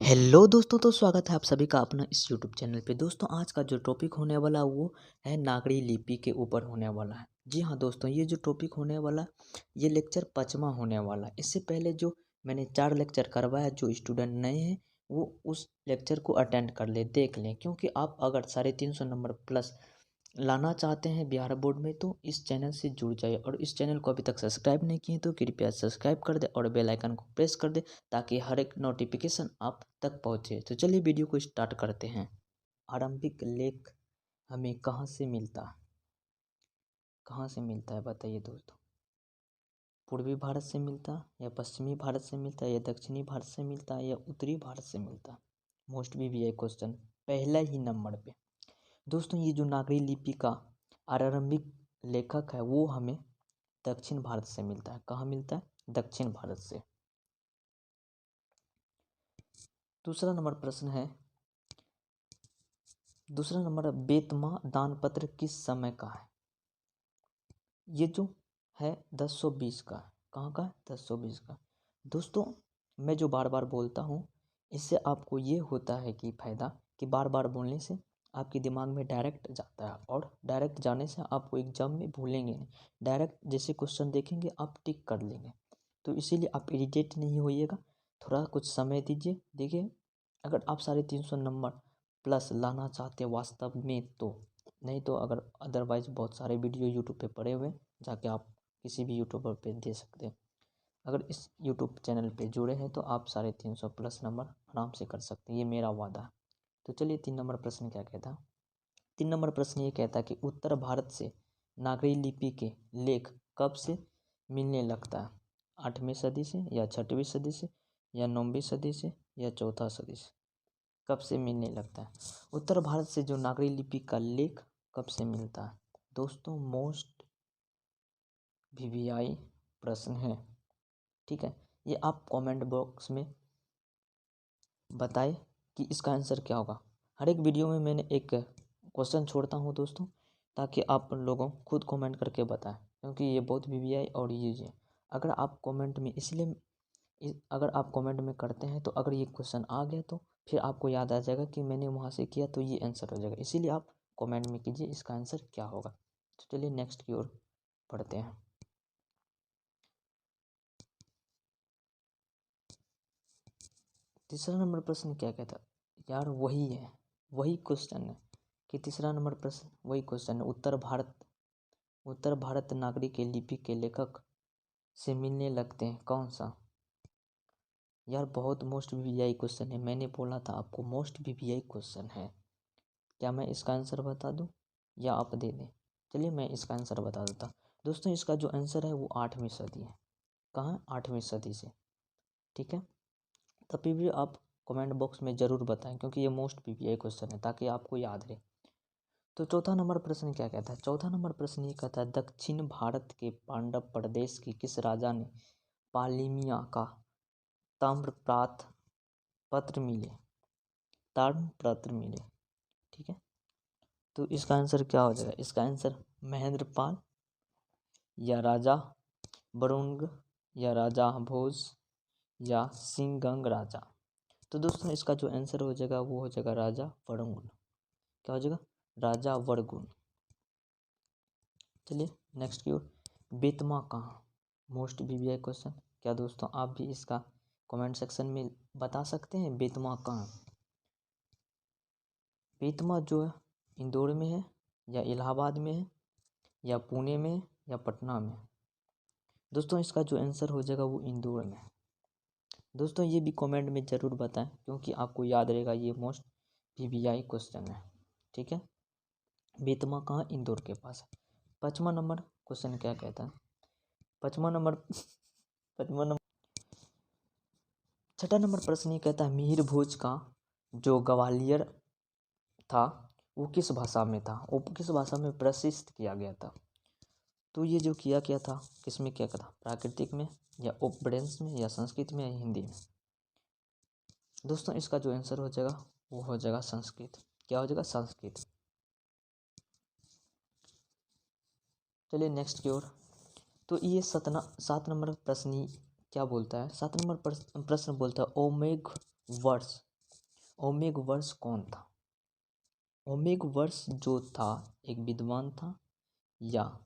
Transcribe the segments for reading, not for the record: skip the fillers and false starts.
Hello दोस्तों, तो स्वागत है आप सभी का अपना इस यूट्यूब चैनल पे। दोस्तों, आज का जो टॉपिक होने वाला वो है नागरी लिपि के ऊपर होने वाला है। जी हाँ दोस्तों, ये जो टॉपिक होने वाला ये लेक्चर 5वां होने वाला है। इससे पहले जो मैंने 4 लेक्चर करवाया, जो स्टूडेंट नए हैं वो उस लेक्चर को अटेंड कर ले, देख लें, क्योंकि आप अगर 350 नंबर प्लस लाना चाहते हैं बिहार बोर्ड में तो इस चैनल से जुड़ जाइए। और इस चैनल को अभी तक सब्सक्राइब नहीं किए तो कृपया सब्सक्राइब कर दे और बेल आइकन को प्रेस कर दे, ताकि हर एक नोटिफिकेशन आप तक पहुंचे। तो चलिए वीडियो को स्टार्ट करते हैं। आरंभिक लेख हमें कहाँ से मिलता है? कहाँ से मिलता है बताइए दोस्तों? पूर्वी भारत से मिलता है या पश्चिमी भारत से मिलता है या दक्षिणी भारत से मिलता है या उत्तरी भारत से मिलता है? मोस्ट भी क्वेश्चन पहला ही नंबर पे। दोस्तों, ये जो नागरी लिपि का आरंभिक लेखक है वो हमें दक्षिण भारत से मिलता है। कहाँ मिलता है? दक्षिण भारत से। दूसरा नंबर प्रश्न है, दूसरा नंबर, बेतमा दानपत्र किस समय का है? ये जो है 1020 का है। कहाँ का है? 1020 का। दोस्तों, मैं जो बार बार बोलता हूँ इससे आपको ये होता है कि फ़ायदा कि बार बार बोलने से आपके दिमाग में डायरेक्ट जाता है, और डायरेक्ट जाने से आपको एग्जाम में भूलेंगे नहीं। डायरेक्ट जैसे क्वेश्चन देखेंगे आप टिक कर लेंगे। तो इसीलिए आप इरिटेट नहीं होइएगा, थोड़ा कुछ समय दीजिए। देखिए, अगर आप 350 नंबर प्लस लाना चाहते हैं वास्तव में तो, नहीं तो अगर अदरवाइज बहुत सारे वीडियो यूट्यूब पे पड़े हुए हैं, जाके आप किसी भी यूट्यूबर पे दे सकते हैं। अगर इस यूट्यूब चैनल पे जुड़े हैं तो आप 350 प्लस नंबर आराम से कर सकते हैं, ये मेरा वादा है। तो चलिए 3 नंबर प्रश्न क्या कहता है। 3 नंबर प्रश्न ये कहता है कि उत्तर भारत से नागरी लिपि के लेख कब से मिलने लगता है? 8वीं सदी से या 6वीं सदी से या 9वीं सदी से या चौथा सदी से? कब से मिलने लगता है? उत्तर भारत से जो नागरी लिपि का लेख कब से मिलता है? दोस्तों, मोस्ट वीवीआई प्रश्न है, ठीक है। ये आप कमेंट बॉक्स में बताएं कि इसका आंसर क्या होगा। हर एक वीडियो में मैंने एक क्वेश्चन छोड़ता हूँ दोस्तों, ताकि आप लोगों खुद कमेंट करके बताएं, क्योंकि ये बहुत वीवीआई और ये अगर आप कमेंट में इसलिए अगर आप कमेंट में करते हैं तो अगर ये क्वेश्चन आ गया तो फिर आपको याद आ जाएगा कि मैंने वहाँ से किया, तो ये आंसर हो जाएगा। इसीलिए आप कमेंट में कीजिए इसका आंसर क्या होगा। तो चलिए नेक्स्ट की ओर पढ़ते हैं। तीसरा नंबर प्रश्न क्या कहता है? यार वही है, वही क्वेश्चन है कि तीसरा नंबर प्रश्न वही क्वेश्चन है। उत्तर भारत नागरी के लिपि के लेखक से मिलने लगते हैं कौन सा? यार बहुत मोस्ट वीवीआई क्वेश्चन है, मैंने बोला था आपको मोस्ट वीवीआई क्वेश्चन है। क्या मैं इसका आंसर बता दूं या आप दे दें? चलिए मैं इसका आंसर बता देता। दोस्तों, इसका जो आंसर है वो 8वीं सदी है। कहाँ? 8वीं सदी से, ठीक है। तभी भी आप कमेंट बॉक्स में ज़रूर बताएं, क्योंकि ये मोस्ट पीपीआई क्वेश्चन है, ताकि आपको याद रहे। तो चौथा नंबर प्रश्न क्या कहता है? चौथा नंबर प्रश्न ये कहता है, दक्षिण भारत के पांडव प्रदेश के किस राजा ने पालिमिया का ताम्रपात्र पत्र मिले? ताम्रपत्र मिले, ठीक है। तो इसका आंसर क्या हो जाएगा? इसका आंसर महेंद्रपाल या राजा बरुंग या राजा भोज या सिंगंग राजा? तो दोस्तों, इसका जो आंसर हो जाएगा वो हो जाएगा राजा वरगुण। क्या हो जाएगा? राजा वरगुण। चलिए नेक्स्ट की ओर। बेतमा कहाँ? Most VVI question. क्या दोस्तों आप भी इसका कमेंट सेक्शन में बता सकते हैं बेतमा कहाँ? बेतमा जो है इंदौर में है या इलाहाबाद में है या पुणे में है या पटना में? दोस्तों, इसका जो आंसर हो जाएगा वो इंदौर में। दोस्तों, ये भी कमेंट में ज़रूर बताएं, क्योंकि आपको याद रहेगा ये मोस्ट वीवीआई क्वेश्चन है, ठीक है। बेतमा कहाँ? इंदौर के पास है। 5वां नंबर क्वेश्चन क्या कहता है? 5वां नंबर 5वां नंबर 6वां नंबर प्रश्न ये कहता है, मिहिर भोज का जो ग्वालियर था वो किस भाषा में था? वो किस भाषा में प्रशिक्षित किया गया था? तो ये जो किया क्या था, किस में किया था? प्राकृतिक में या उपब्रंश में या संस्कृत में या हिंदी में? दोस्तों, इसका जो आंसर हो जाएगा वो हो जाएगा संस्कृत। क्या हो जाएगा? संस्कृत। चलिए नेक्स्ट की ओर। तो ये 7 नंबर प्रश्न क्या बोलता है? 7 नंबर प्रश्न बोलता है, ओमेघ वर्ष ओमेगवर्ष कौन था? ओमेगवर्ष जो था एक विद्वान था, या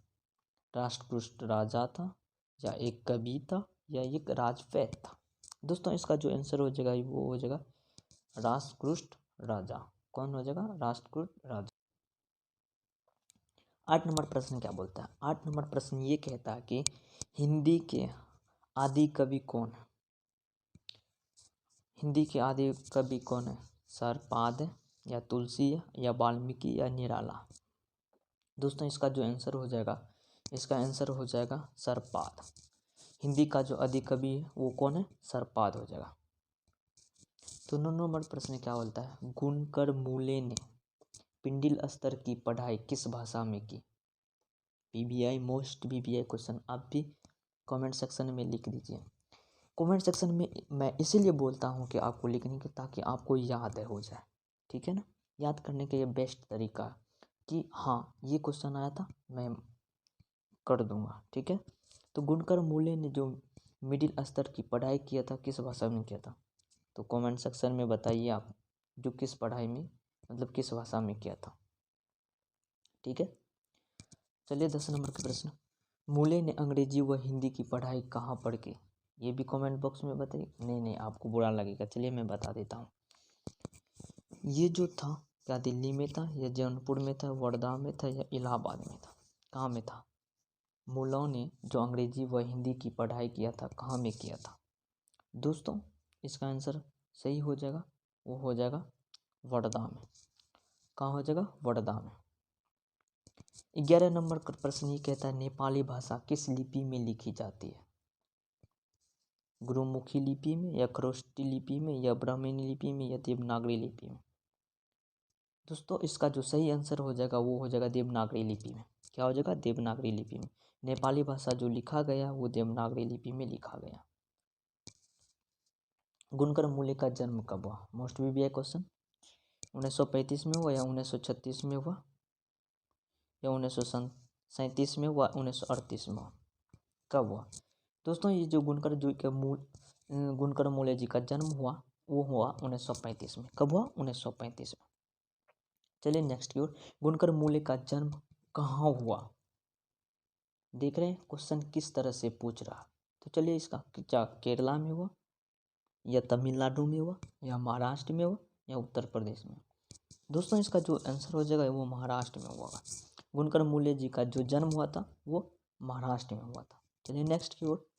राष्ट्रकुष्ट राजा था, या एक कवि था, या एक राजवैद था? दोस्तों इसका जो आंसर हो जाएगा वो हो जाएगा राष्ट्रकुष्ट राजा। कौन हो जाएगा? राष्ट्रकुष्ट राजा। 8 नंबर प्रश्न क्या बोलता है? 8 नंबर प्रश्न ये कहता है कि हिंदी के आदि कवि कौन है? हिंदी के आदि कवि कौन है? सरपाद है, या तुलसी है, या वाल्मीकि, या निराला? दोस्तों इसका जो आंसर हो जाएगा, इसका आंसर हो जाएगा सरपाद। हिंदी का जो आदि कवि है वो कौन है? सरपाद हो जाएगा। तो 9 नंबर प्रश्न क्या बोलता है? गुणकर मूले ने पिंडिल स्तर की पढ़ाई किस भाषा में की? पीबीआई मोस्ट पीबीआई क्वेश्चन आप भी कमेंट सेक्शन में लिख दीजिए। कमेंट सेक्शन में मैं इसीलिए बोलता हूँ कि आपको लिखने की, ताकि आपको याद हो जाए। ठीक है ना? याद करने का ये बेस्ट तरीका है कि हाँ ये क्वेश्चन आया था, मैं कर दूंगा। ठीक है? तो गुणकर मूले ने जो मिडिल स्तर की पढ़ाई किया था किस भाषा में किया था? तो कमेंट सेक्शन में बताइए आप, जो किस पढ़ाई में मतलब किस भाषा में किया था। ठीक है? चलिए 10 नंबर का प्रश्न, मूले ने अंग्रेजी व हिंदी की पढ़ाई कहाँ पढ़ के? ये भी कमेंट बॉक्स में बताइए। नहीं आपको बुरा लगेगा, चलिए मैं बता देता हूँ। ये जो था क्या दिल्ली में था, या जौनपुर में था, वर्धा में था, या इलाहाबाद में था? कहाँ में था? मूलों ने जो अंग्रेजी व हिंदी की पढ़ाई किया था कहाँ में किया था? दोस्तों इसका आंसर सही हो जाएगा, वो हो जाएगा वर्धा में। कहाँ हो जाएगा? वर्धा में। 11 नंबर का प्रश्न ये कहता है नेपाली भाषा किस लिपि में लिखी जाती है? गुरुमुखी लिपि में, या खरोष्टी लिपि में, या ब्राह्मणी लिपि में, या देवनागरी लिपि में? दोस्तों इसका जो सही आंसर हो जाएगा वो हो जाएगा देवनागरी लिपि में। क्या हो जाएगा? देवनागरी लिपि में। नेपाली भाषा जो लिखा गया वो देवनागरी लिपि में लिखा गया। गुणकर मूले का जन्म कब हुआ? Most BBI question. 1935 में हुआ, या 1936 में हुआ, या 1937 में हुआ, 1938 में हुआ? कब हुआ? दोस्तों ये जो गुणकर मूले जी का जन्म हुआ वो हुआ 1935 में। कब हुआ? 1935 में। चलिए नेक्स्ट की ओर, गुणकर मूले का जन्म कहाँ हुआ? देख रहे हैं क्वेश्चन किस तरह से पूछ रहा। तो चलिए इसका क्या केरला में हुआ, या तमिलनाडु में हुआ, या महाराष्ट्र में हुआ, या उत्तर प्रदेश में? दोस्तों इसका जो आंसर हो जाएगा वो महाराष्ट्र में हुआ। गुणकर मूले जी का जो जन्म हुआ था वो महाराष्ट्र में हुआ था। चलिए नेक्स्ट की ओर,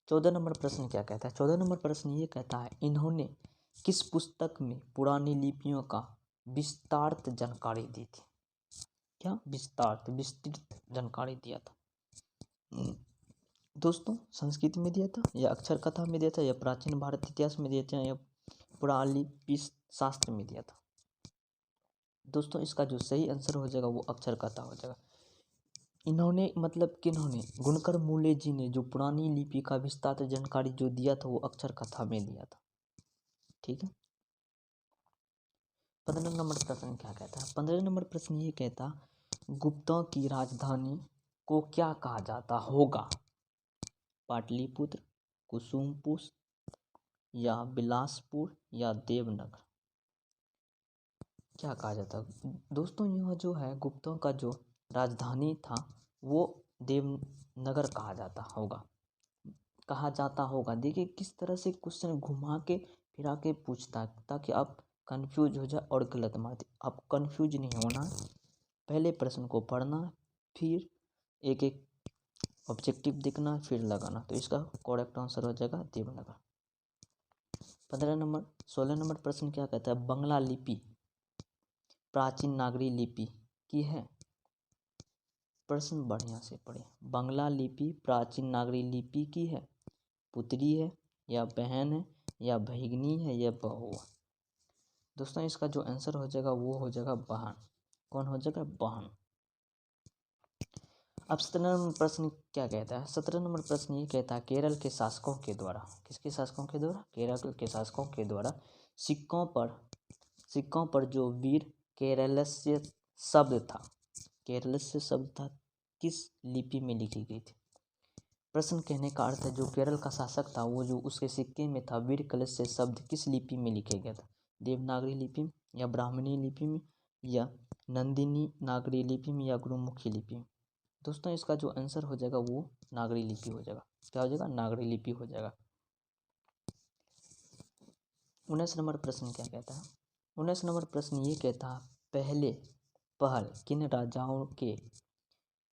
14 नंबर प्रश्न क्या कहता है? 14 नंबर प्रश्न ये कहता है इन्होंने किस पुस्तक में पुरानी लिपियों का विस्तारित जानकारी दी थी? क्या विस्तृत जानकारी दिया था? दोस्तों संस्कृत में दिया था, या अक्षर कथा में दिया था, या प्राचीन भारत इतिहास में दिया था, या पुरालिपि शास्त्र में दिया था? दोस्तों इसका जो सही आंसर हो जाएगा वो अक्षर कथा हो जाएगा। इन्होंने मतलब किन्होंने? गुणकर मूले जी ने जो पुरानी लिपि का विस्तारित जानकारी जो दिया था वो अक्षर कथा में दिया था। ठीक है? 15 नंबर प्रश्न क्या कहता है? 15 नंबर प्रश्न ये कहता गुप्तों की राजधानी को क्या कहा जाता होगा? पाटलिपुत्र, कुसुमपुर, या बिलासपुर, या देवनगर? क्या कहा जाता है? दोस्तों यह जो है गुप्तों का जो राजधानी था वो देवनगर कहा जाता होगा। देखिए किस तरह से क्वेश्चन घुमा के फिरा के पूछता है, ताकि आप कंफ्यूज हो जाए और गलत मार दे। आप कंफ्यूज नहीं होना, पहले प्रश्न को पढ़ना, फिर एक एक ऑब्जेक्टिव देखना, फिर लगाना। तो इसका करेक्ट आंसर हो जाएगा देवनगर। 16 नंबर प्रश्न क्या कहता है? बंगला लिपि प्राचीन नागरी लिपि की है? प्रश्न बढ़िया से पढ़े। बंगला लिपि प्राचीन नागरी लिपि की है? पुत्री है, या बहन है, या भगिनी है, या बहू है? दोस्तों इसका जो आंसर हो जाएगा वो हो जाएगा बहन। कौन हो जाएगा? बहन। अब 17 नंबर प्रश्न क्या कहता है? 17 नंबर प्रश्न ये कहता है केरल के शासकों के द्वारा, किसके शासकों के द्वारा? केरल के शासकों के द्वारा सिक्कों पर जो वीर केरलस्य शब्द था, किस लिपि में लिखी गई थी? प्रश्न कहने का अर्थ है जो केरल का शासक था वो जो उसके सिक्के में था वीर कलश से शब्द किस लिपि में लिखे गया था? देवनागरी लिपि में या ब्राह्मणी लिपि में या नंदिनी नागरी लिपि में या गुरुमुखी लिपि में? दोस्तों इसका जो आंसर हो जाएगा वो नागरी लिपि हो जाएगा। क्या हो जाएगा? नागरी लिपि हो जाएगा। 19 नंबर प्रश्न क्या कहता है? 19 नंबर प्रश्न ये कहता है पहल किन राजाओं के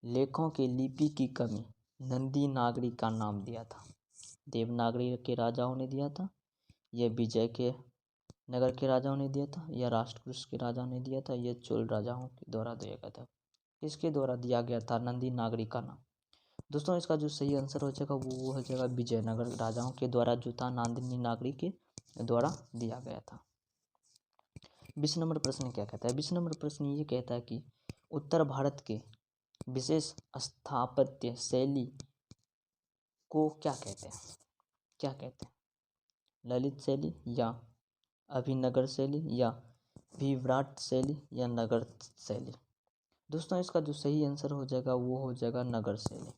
लेखों के लिपि की कमी नंदी नागरी का नाम दिया था? देवनागरी के राजाओं ने दिया था, यह विजय के नगर के राजाओं ने दिया था, या राष्ट्रकूट के राजाओं ने दिया था, यह चोल राजाओं के द्वारा दिया गया था? किसके द्वारा दिया गया था नंदी नागरी का नाम? दोस्तों इसका जो सही आंसर हो जाएगा वो हो जाएगा विजयनगर राजाओं के द्वारा जो था नंदी नागरी के द्वारा दिया गया था। 20 नंबर प्रश्न क्या कहता है? 20 नंबर प्रश्न ये कहता है कि उत्तर भारत के विशेष स्थापत्य शैली को क्या कहते हैं? क्या कहते हैं? ललित शैली या अभिनगर शैली या विराट शैली या नगर शैली? दोस्तों इसका जो सही आंसर हो जाएगा वो हो जाएगा नगर शैली।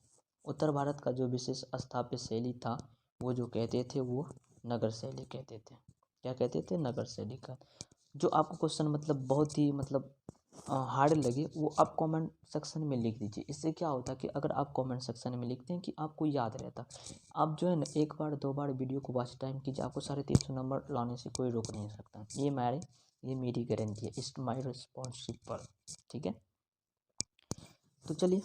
उत्तर भारत का जो विशेष स्थापत्य शैली था वो जो कहते थे वो नगर शैली कहते थे। क्या कहते थे? नगर शैली का। जो आपको क्वेश्चन मतलब बहुत ही मतलब हार्ड लगे वो आप कमेंट सेक्शन में लिख दीजिए। इससे क्या होता है कि अगर आप कमेंट सेक्शन में लिखते हैं कि आपको याद रहता, आप जो है ना एक बार दो बार वीडियो को वॉच टाइम कीजिए, आपको 350 नंबर लाने से कोई रोक नहीं सकता। ये मेरी गारंटी है, इट्स माई रिस्पॉन्सिबल। ठीक है, तो चलिए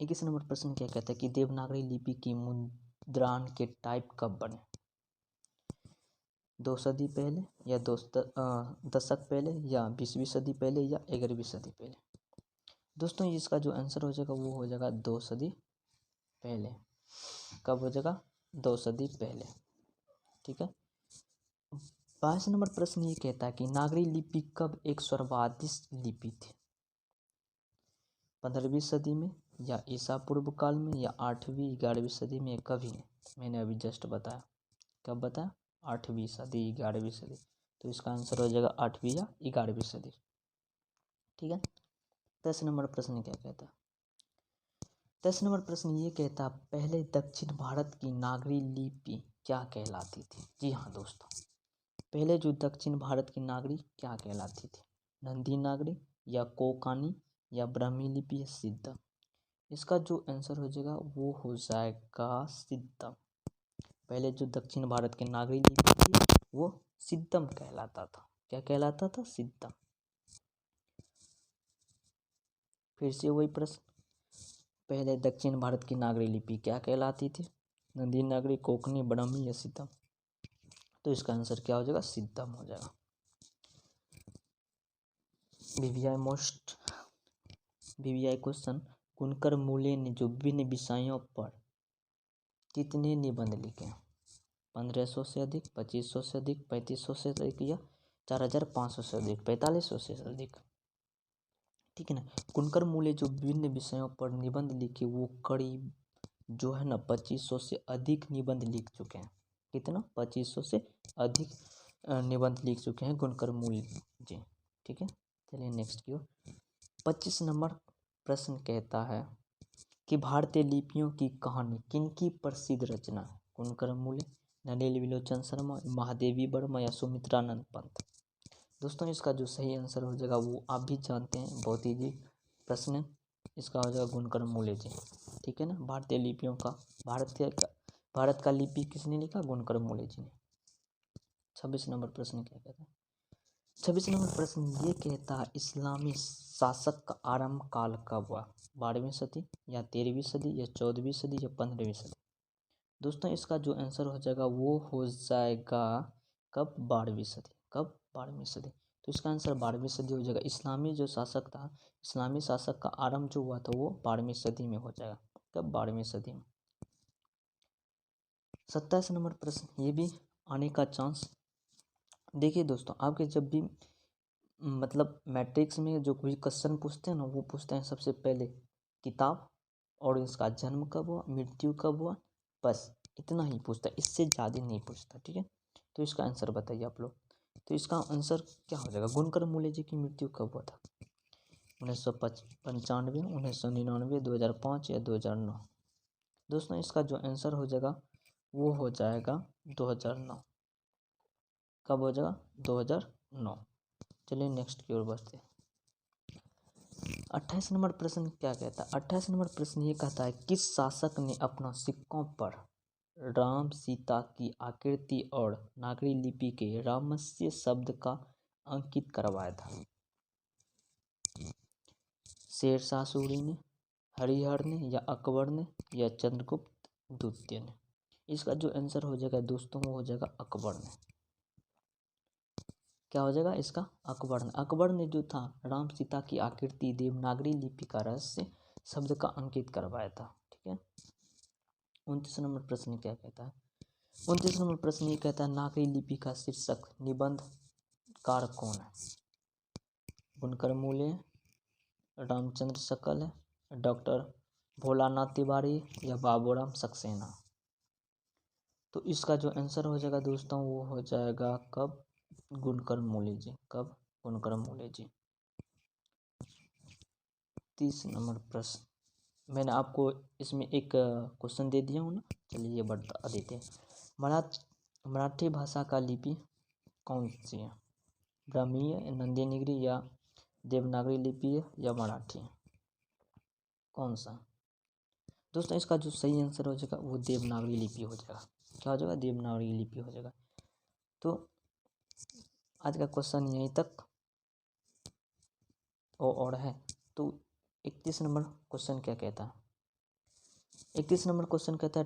21 नंबर प्रश्न क्या कहता है कि देवनागरी लिपि की मुद्रण के टाइप कब बने? 2 सदी पहले या दशक पहले या 20वीं सदी पहले या 11वीं सदी पहले? दोस्तों इसका जो आंसर हो जाएगा वो हो जाएगा 2 सदी पहले। कब हो जाएगा? 2 सदी पहले। ठीक है, 22 नंबर प्रश्न ये कहता है कि नागरी लिपि कब एक सर्वाधिक लिपि थी? 15वीं सदी में या ईसा पूर्व काल में या 8वीं 11वीं सदी में? कभी नहीं, मैंने अभी जस्ट बताया। कब बताया? 8वीं सदी 11वीं सदी। तो इसका आंसर हो जाएगा 8वीं या 11वीं सदी। ठीक है, 10 नंबर प्रश्न क्या कहता है? 10 नंबर प्रश्न ये कहता है पहले दक्षिण भारत की नागरी लिपि क्या कहलाती थी? जी हाँ दोस्तों, पहले जो दक्षिण भारत की नागरी क्या कहलाती थी? नंदी नागरी या कोकानी या ब्राह्मी लिपि या सिद्धम? इसका जो आंसर हो जाएगा वो हो जाएगा सिद्धम। पहले जो दक्षिण भारत की नागरी लिपि थी वो सिद्धम कहलाता था। क्या कहलाता था? सिद्धम। फिर से वही प्रश्न, पहले दक्षिण भारत की नागरी लिपि क्या कहलाती थी? नंदी नागरी, कोकनी, ब्राह्मी या सिद्धम? तो इसका आंसर क्या हो जाएगा? सिद्धम हो जाएगा। वीवीआई क्वेश्चन, कुनकर मूले ने जो विभिन्न विषयों पर कितने निबंध लिखे हैं? 1500 से अधिक, 2500 से अधिक, 3500 से अधिक या 4500 से अधिक, 4500 से अधिक? ठीक है ना, कुनकर मूले जो विभिन्न विषयों पर निबंध लिखे वो करीब जो है ना 2500 से अधिक निबंध लिख चुके हैं। कितना? 2500 से अधिक निबंध लिख चुके हैं कुनकर मूल जी। ठीक है, चलिए नेक्स्ट की ओर। 25 नंबर प्रश्न कहता है कि भारतीय लिपियों की कहानी किनकी प्रसिद्ध रचना है? कुनकर मूले, नलिनी विलोचन शर्मा, महादेवी वर्मा या सुमित्रानंद पंत? दोस्तों इसका जो सही आंसर हो जाएगा वो आप भी जानते हैं, बहुत ही प्रश्न है। इसका हो जाएगा कुनकर मूले जी। ठीक है ना, भारतीय लिपियों का भारत का लिपि किसने लिखा? कुनकर मूले जी ने। 26 नंबर प्रश्न क्या कहता है? 26 नंबर प्रश्न ये कहता है इस्लामी शासक का आरंभ काल कब हुआ? 12वीं सदी या 13वीं सदी या 14वीं सदी या 15वीं सदी? दोस्तों इसका जो आंसर हो जाएगा वो हो जाएगा कब? 12वीं सदी। कब? 12वीं सदी। तो इसका आंसर 12वीं सदी हो जाएगा। इस्लामी जो शासक था, इस्लामी शासक का आरंभ जो हुआ था वो 12वीं सदी में हो जाएगा। कब? 12वीं सदी में। 27 नंबर प्रश्न ये भी आने का चांस। देखिए दोस्तों, आपके जब भी मतलब मैट्रिक्स में जो कोई क्वेश्चन पूछते हैं ना वो पूछते हैं सबसे पहले किताब और इसका जन्म कब हुआ, मृत्यु कब हुआ, बस इतना ही पूछता है, इससे ज़्यादा नहीं पूछता। ठीक है, तो इसका आंसर बताइए आप लोग। तो इसका आंसर क्या हो जाएगा? गुणकर मूले जी की मृत्यु कब हुआ था? 1995, 1999, 2005 या 2009? दोस्तों इसका जो आंसर हो जाएगा वो हो जाएगा 2009। कब हो जाएगा? 2009। चलिए नेक्स्ट की ओर बढ़ते हैं। 28 नंबर प्रश्न क्या कहता है? 28 नंबर प्रश्न ये कहता है, किस शासक ने अपना सिक्कों पर राम सीता की आकृति और नागरी लिपि के रामस्य शब्द का अंकित करवाया था? शेरशाह सूरी ने, हरिहर ने, या अकबर ने, या चंद्रगुप्त द्वितीय ने? इसका जो आंसर हो जाएगा दोस्तों वो हो जाएगा अकबर ने। क्या हो जाएगा इसका? अकबर ने। अकबर ने जो था राम सीता की आकृति देवनागरी लिपि का रहस्य शब्द का अंकित करवाया था। ठीक है। 29 नंबर प्रश्न क्या कहता है? 29 नंबर प्रश्न ये कहता है, नागरी लिपि का शीर्षक निबंधकार कौन है? बुनकर मूले, रामचंद्र शकल है, डॉक्टर भोलानाथ तिवारी, या बाबूराम सक्सेना? तो इसका जो आंसर हो जाएगा दोस्तों वो हो जाएगा कब? बुनकर मूले जी। कब? बुनकर मूले जी। 30 नंबर प्रश्न मैंने आपको इसमें एक क्वेश्चन दे दिया हूँ ना, चलिए ये बता देते हैं। मराठी भाषा का लिपि कौन सी है? ब्राह्मी है, नंदी निगरी, या देवनागरी लिपि है, या मराठी? कौन सा? दोस्तों इसका जो सही आंसर हो जाएगा वो देवनागरी लिपि हो जाएगा। क्या हो जाएगा? देवनागरी लिपि हो जाएगा। तो आज का क्वेश्चन यहीं तक और है। तो 31 नंबर क्वेश्चन क्या कहता है? 31 नंबर क्वेश्चन कहता है,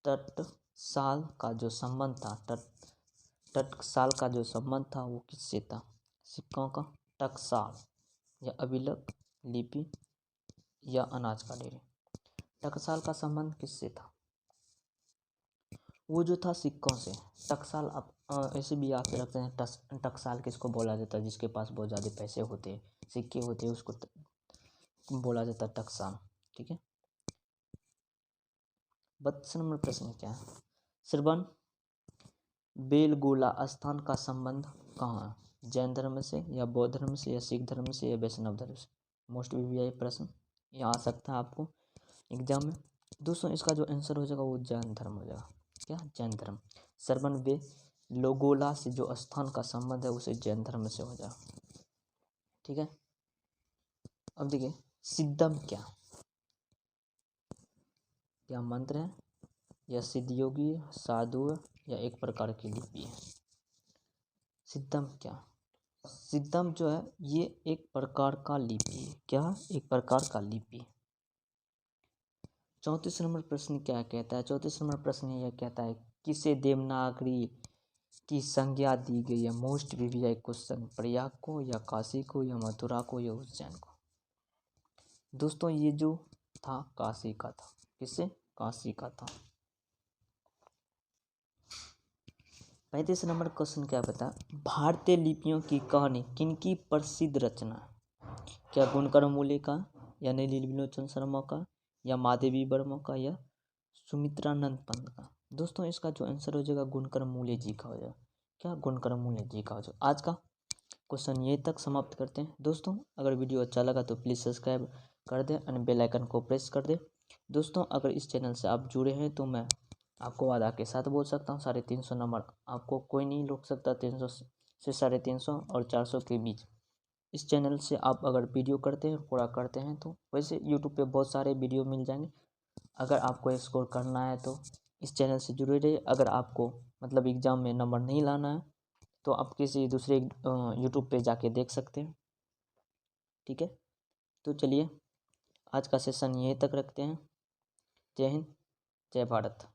टकसाल का जो संबंध था टकसाल का जो संबंध था वो किससे था? सिक्कों का टकसाल, या अभिलेख लिपि, या अनाज का ढेर? टकसाल का संबंध किससे था? वो जो था सिक्कों से। टकसाल आप ऐसे भी याद रखते हैं। टकसाल किसको बोला जाता है? जिसके पास बहुत ज़्यादा पैसे होते हैं, सिक्के होते हैं, उसको बोला जाता है टकसाल। ठीक है। 32 नंबर प्रश्न क्या है? श्रवण बेलगोला स्थान का संबंध कहाँ है? जैन धर्म से, या बौद्ध धर्म से, या सिख धर्म से, या वैष्णव धर्म से? मोस्ट वीवीआई प्रश्न ये आ सकता है आपको एग्जाम में। दोस्तों इसका जो आंसर हो जाएगा वो जैन धर्म हो जाएगा। क्या? जैन धर्म। श्रवण बेलगोला से जो स्थान का संबंध है उसे जैन धर्म से हो जाएगा। ठीक है। अब देखिए, सिद्धम क्या मंत्र है, या सिद्धयोगी है, साधु है, या एक प्रकार की लिपि है? सिद्धम क्या? सिद्धम जो है ये एक प्रकार का लिपि है। क्या? एक प्रकार का लिपि। 34 नंबर प्रश्न क्या कहता है? 34 नंबर प्रश्न यह कहता है, किसे देवनागरी की संज्ञा दी गई है? Most VVI question. प्रयाग को, या काशी को, या मथुरा को, या उज्जैन को? दोस्तों ये जो था काशी का था। किससे? काशी का था। 35 नंबर क्वेश्चन क्या बता? भारतीय लिपियों की कहानी किनकी प्रसिद्ध रचना है? क्या बुनकर मूले का, या नीललोचन शर्मा का, या महादेवी वर्मा का, या सुमित्रानंद पंत का? दोस्तों इसका जो आंसर हो जाएगा बुनकर मूले जी का हो जाएगा। क्या? बुनकर मूले जी का हो जाएगा। आज का क्वेश्चन यहीं तक समाप्त करते हैं। दोस्तों अगर वीडियो अच्छा लगा तो प्लीज़ सब्सक्राइब कर दें और बेल आइकन को प्रेस कर दें। दोस्तों अगर इस चैनल से आप जुड़े हैं तो मैं आपको वादा के साथ बोल सकता हूँ 350 नंबर आपको कोई नहीं रोक सकता। 300 से 350 और 400 के बीच इस चैनल से आप अगर वीडियो करते हैं पूरा करते हैं तो वैसे यूट्यूब पे बहुत सारे वीडियो मिल जाएंगे। अगर आपको स्कोर करना है तो इस चैनल से जुड़े रहिए। अगर आपको मतलब एग्ज़ाम में नंबर नहीं लाना है तो आप किसी दूसरे यूट्यूब पे जाके देख सकते हैं। ठीक है। तो चलिए आज का सेशन यहीं तक रखते हैं। जय हिंद, जय भारत।